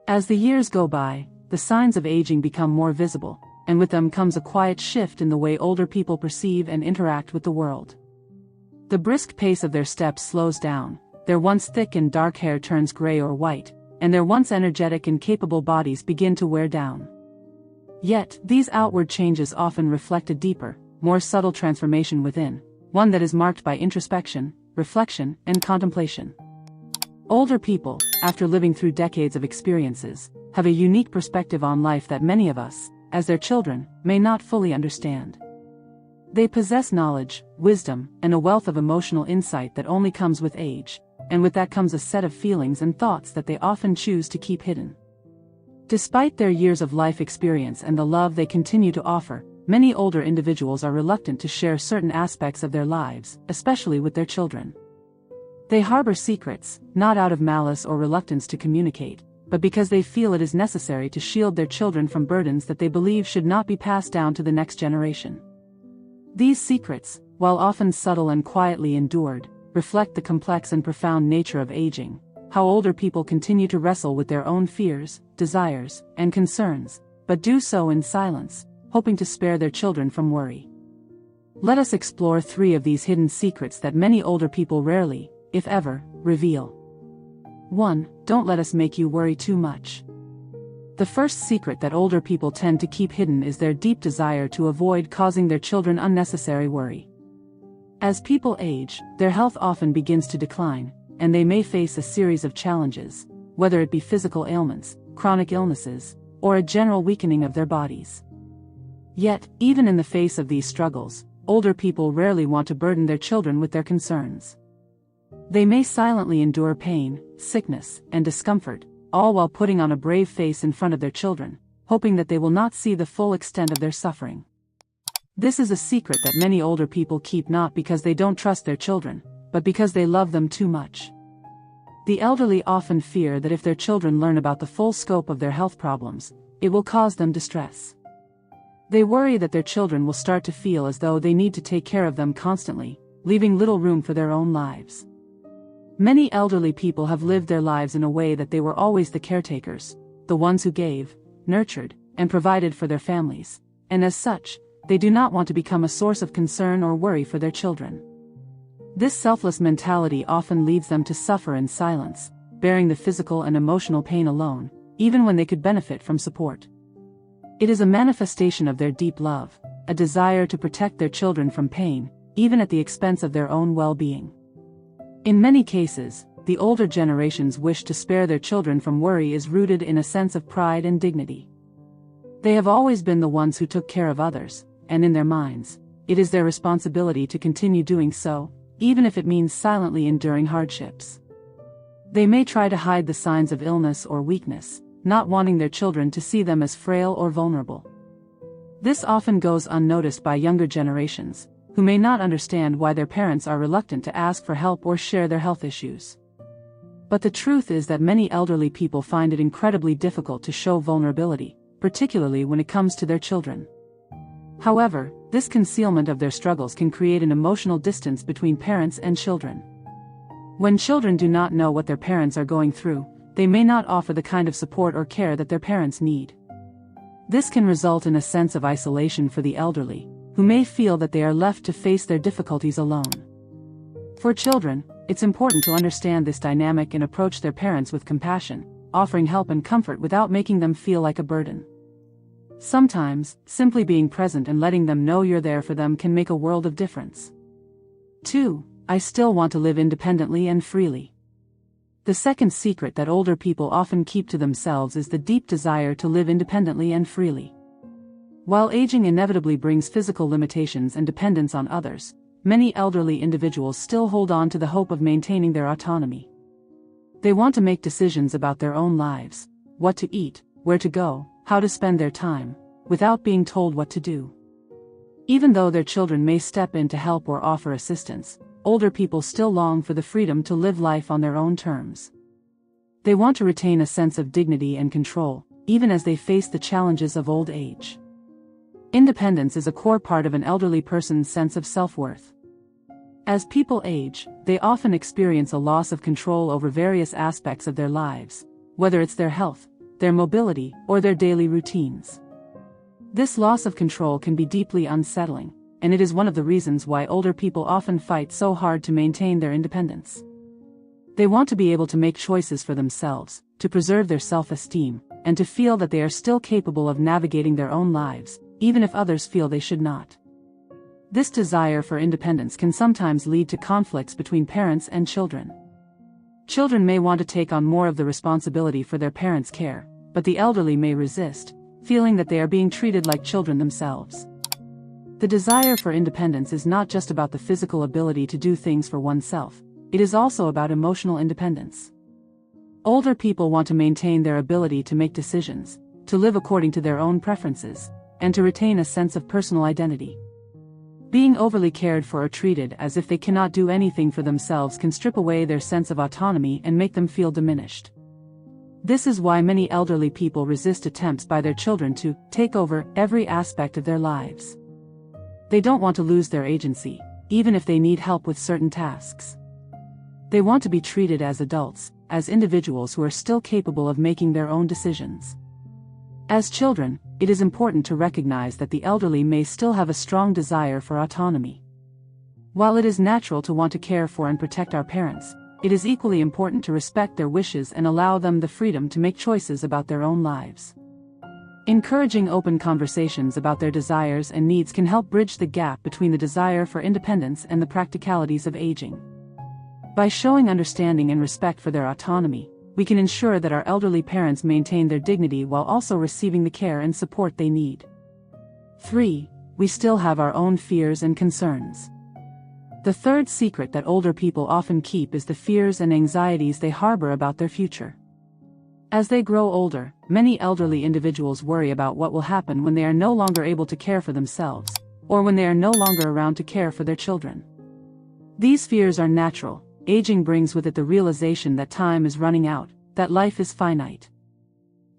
As the years go by, the signs of aging become more visible, and with them comes a quiet shift in the way older people perceive and interact with the world. The brisk pace of their steps slows down, their once thick and dark hair turns gray or white, and their once energetic and capable bodies begin to wear down. Yet, these outward changes often reflect a deeper, more subtle transformation within, one that is marked by introspection, reflection, and contemplation. Older people, after living through decades of experiences, have a unique perspective on life that many of us, as their children, may not fully understand. They possess knowledge, wisdom, and a wealth of emotional insight that only comes with age, and with that comes a set of feelings and thoughts that they often choose to keep hidden. Despite their years of life experience and the love they continue to offer, many older individuals are reluctant to share certain aspects of their lives, especially with their children. They harbor secrets, not out of malice or reluctance to communicate, but because they feel it is necessary to shield their children from burdens that they believe should not be passed down to the next generation. These secrets, while often subtle and quietly endured, reflect the complex and profound nature of aging, how older people continue to wrestle with their own fears, desires, and concerns, but do so in silence, hoping to spare their children from worry. Let us explore 3 of these hidden secrets that many older people rarely, if ever, reveal. 1. Don't let us make you worry too much. The first secret that older people tend to keep hidden is their deep desire to avoid causing their children unnecessary worry. As people age, their health often begins to decline, and they may face a series of challenges, whether it be physical ailments, chronic illnesses, or a general weakening of their bodies. Yet, even in the face of these struggles, older people rarely want to burden their children with their concerns. They may silently endure pain, sickness, and discomfort, all while putting on a brave face in front of their children, hoping that they will not see the full extent of their suffering. This is a secret that many older people keep not because they don't trust their children, but because they love them too much. The elderly often fear that if their children learn about the full scope of their health problems, it will cause them distress. They worry that their children will start to feel as though they need to take care of them constantly, leaving little room for their own lives. Many elderly people have lived their lives in a way that they were always the caretakers, the ones who gave, nurtured, and provided for their families, and as such, they do not want to become a source of concern or worry for their children. This selfless mentality often leads them to suffer in silence, bearing the physical and emotional pain alone, even when they could benefit from support. It is a manifestation of their deep love, a desire to protect their children from pain, even at the expense of their own well-being. In many cases, the older generation's wish to spare their children from worry is rooted in a sense of pride and dignity. They have always been the ones who took care of others, and in their minds, it is their responsibility to continue doing so, even if it means silently enduring hardships. They may try to hide the signs of illness or weakness, not wanting their children to see them as frail or vulnerable. This often goes unnoticed by younger generations, who may not understand why their parents are reluctant to ask for help or share their health issues. But the truth is that many elderly people find it incredibly difficult to show vulnerability, particularly when it comes to their children. However, this concealment of their struggles can create an emotional distance between parents and children. When children do not know what their parents are going through, they may not offer the kind of support or care that their parents need. This can result in a sense of isolation for the elderly, who may feel that they are left to face their difficulties alone. For children, it's important to understand this dynamic and approach their parents with compassion, offering help and comfort without making them feel like a burden. Sometimes, simply being present and letting them know you're there for them can make a world of difference. 2. I still want to live independently and freely. The second secret that older people often keep to themselves is the deep desire to live independently and freely. While aging inevitably brings physical limitations and dependence on others, many elderly individuals still hold on to the hope of maintaining their autonomy. They want to make decisions about their own lives, what to eat, where to go, how to spend their time, without being told what to do. Even though their children may step in to help or offer assistance, older people still long for the freedom to live life on their own terms. They want to retain a sense of dignity and control, even as they face the challenges of old age. Independence is a core part of an elderly person's sense of self-worth. As people age, they often experience a loss of control over various aspects of their lives, whether it's their health, their mobility, or their daily routines. This loss of control can be deeply unsettling, and it is one of the reasons why older people often fight so hard to maintain their independence. They want to be able to make choices for themselves, to preserve their self-esteem, and to feel that they are still capable of navigating their own lives, even if others feel they should not. This desire for independence can sometimes lead to conflicts between parents and children. Children may want to take on more of the responsibility for their parents' care, but the elderly may resist, feeling that they are being treated like children themselves. The desire for independence is not just about the physical ability to do things for oneself, it is also about emotional independence. Older people want to maintain their ability to make decisions, to live according to their own preferences, and to retain a sense of personal identity. Being overly cared for or treated as if they cannot do anything for themselves can strip away their sense of autonomy and make them feel diminished. This is why many elderly people resist attempts by their children to take over every aspect of their lives. They don't want to lose their agency, even if they need help with certain tasks. They want to be treated as adults, as individuals who are still capable of making their own decisions. As children, it is important to recognize that the elderly may still have a strong desire for autonomy. While it is natural to want to care for and protect our parents, it is equally important to respect their wishes and allow them the freedom to make choices about their own lives. Encouraging open conversations about their desires and needs can help bridge the gap between the desire for independence and the practicalities of aging. By showing understanding and respect for their autonomy, we can ensure that our elderly parents maintain their dignity while also receiving the care and support they need. 3. We still have our own fears and concerns. The third secret that older people often keep is the fears and anxieties they harbor about their future. As they grow older, many elderly individuals worry about what will happen when they are no longer able to care for themselves, or when they are no longer around to care for their children. These fears are natural. Aging brings with it the realization that time is running out, that life is finite.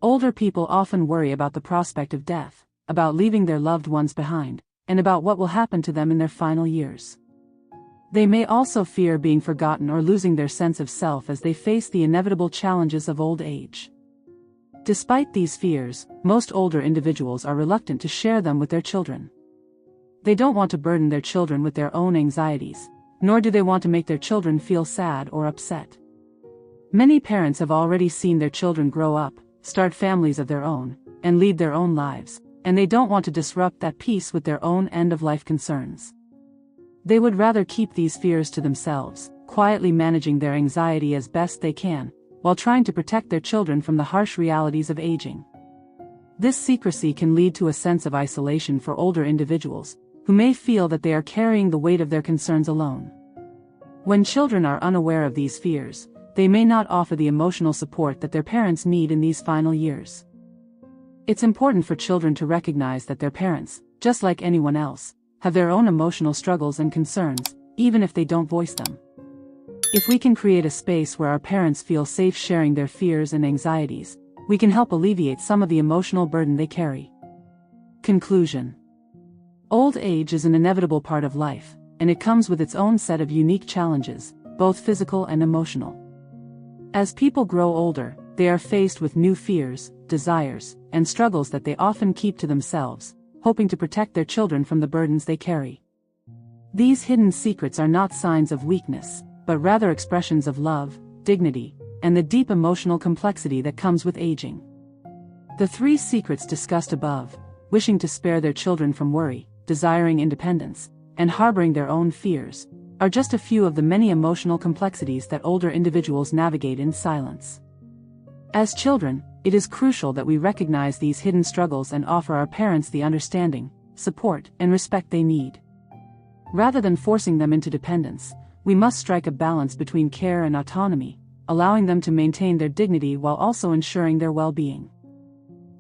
Older people often worry about the prospect of death, about leaving their loved ones behind, and about what will happen to them in their final years. They may also fear being forgotten or losing their sense of self as they face the inevitable challenges of old age. Despite these fears, most older individuals are reluctant to share them with their children. They don't want to burden their children with their own anxieties, nor do they want to make their children feel sad or upset. Many parents have already seen their children grow up, start families of their own, and lead their own lives, and they don't want to disrupt that peace with their own end-of-life concerns. They would rather keep these fears to themselves, quietly managing their anxiety as best they can, while trying to protect their children from the harsh realities of aging. This secrecy can lead to a sense of isolation for older individuals, who may feel that they are carrying the weight of their concerns alone. When children are unaware of these fears, they may not offer the emotional support that their parents need in these final years. It's important for children to recognize that their parents, just like anyone else, have their own emotional struggles and concerns, even if they don't voice them. If we can create a space where our parents feel safe sharing their fears and anxieties, we can help alleviate some of the emotional burden they carry. Conclusion. Old age is an inevitable part of life, and it comes with its own set of unique challenges, both physical and emotional. As people grow older, they are faced with new fears, desires, and struggles that they often keep to themselves, hoping to protect their children from the burdens they carry. These hidden secrets are not signs of weakness, but rather expressions of love, dignity, and the deep emotional complexity that comes with aging. The 3 secrets discussed above, wishing to spare their children from worry, desiring independence, and harboring their own fears, are just a few of the many emotional complexities that older individuals navigate in silence. As children, it is crucial that we recognize these hidden struggles and offer our parents the understanding, support, and respect they need. Rather than forcing them into dependence, we must strike a balance between care and autonomy, allowing them to maintain their dignity while also ensuring their well-being.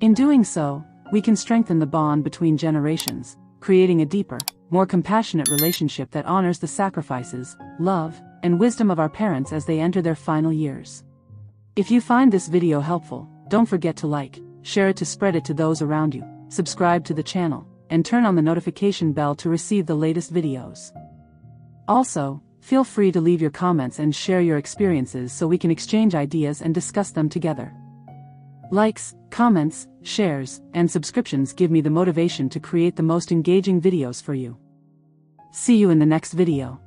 In doing so, we can strengthen the bond between generations, creating a deeper, more compassionate relationship that honors the sacrifices, love, and wisdom of our parents as they enter their final years. If you find this video helpful, don't forget to like, share it to spread it to those around you, subscribe to the channel, and turn on the notification bell to receive the latest videos. Also, feel free to leave your comments and share your experiences so we can exchange ideas and discuss them together. Likes, comments, shares, and subscriptions give me the motivation to create the most engaging videos for you. See you in the next video.